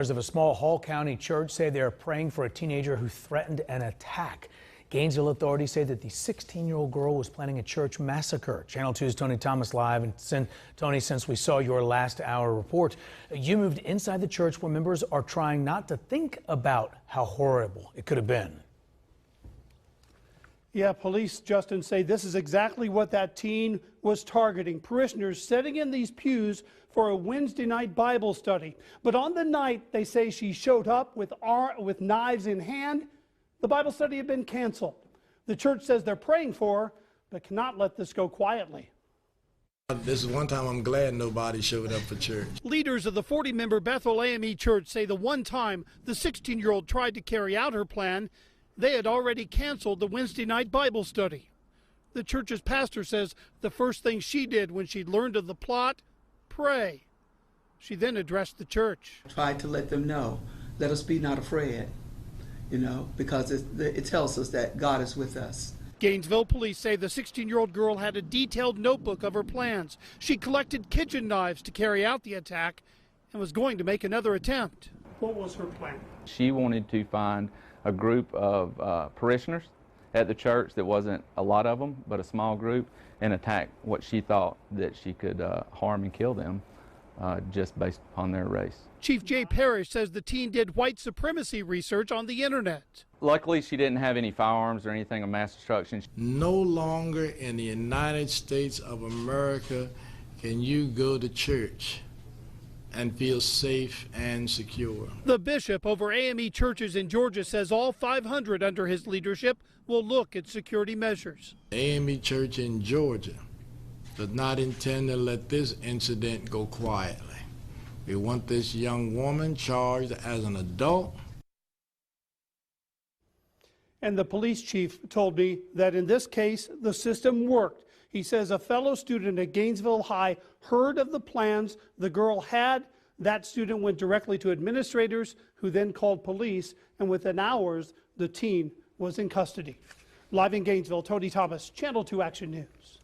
Of a small Hall County church say they are praying for a teenager who threatened an attack. Gainesville authorities say that the 16-year-old girl was planning a church massacre. Channel 2's Tony Thomas live. And Tony, since we saw your last hour report, you moved inside the church where members are trying not to think about how horrible it could have been. Yeah, police, Justin, say this is exactly what that teen was targeting. Parishioners sitting in these pews for a Wednesday night Bible study. But on the night they say she showed up with knives in hand, the Bible study had been canceled. The church says they're praying for her, but cannot let this go quietly. This is one time I'm glad nobody showed up for church. Leaders of the 40-member Bethel AME Church say the one time the 16-year-old tried to carry out her plan, they had already canceled the Wednesday night Bible study. The church's pastor says the first thing she did when she learned of the plot, pray. She then addressed the church. Tried to let them know, let us be not afraid, because it tells us that God is with us. Gainesville police say the 16-year-old girl had a detailed notebook of her plans. She collected kitchen knives to carry out the attack and was going to make another attempt. What was her plan? She wanted to find a group of parishioners at the church that wasn't a lot of them, but a small group, and attack what she thought that she could harm and kill them just based upon their race. Chief Jay Parrish says the teen did white supremacy research on the internet. Luckily, she didn't have any firearms or anything of mass destruction. No longer in the United States of America can you go to church and feel safe and secure. The bishop over AME churches in Georgia says all 500 under his leadership will look at security measures. AME Church in Georgia does not intend to let this incident go quietly. We want this young woman charged as an adult. And the police chief told me that in this case, the system worked. He says a fellow student at Gainesville High heard of the plans the girl had. That student went directly to administrators, who then called police, and within hours, the teen was in custody. Live in Gainesville, Tony Thomas, Channel 2 Action News.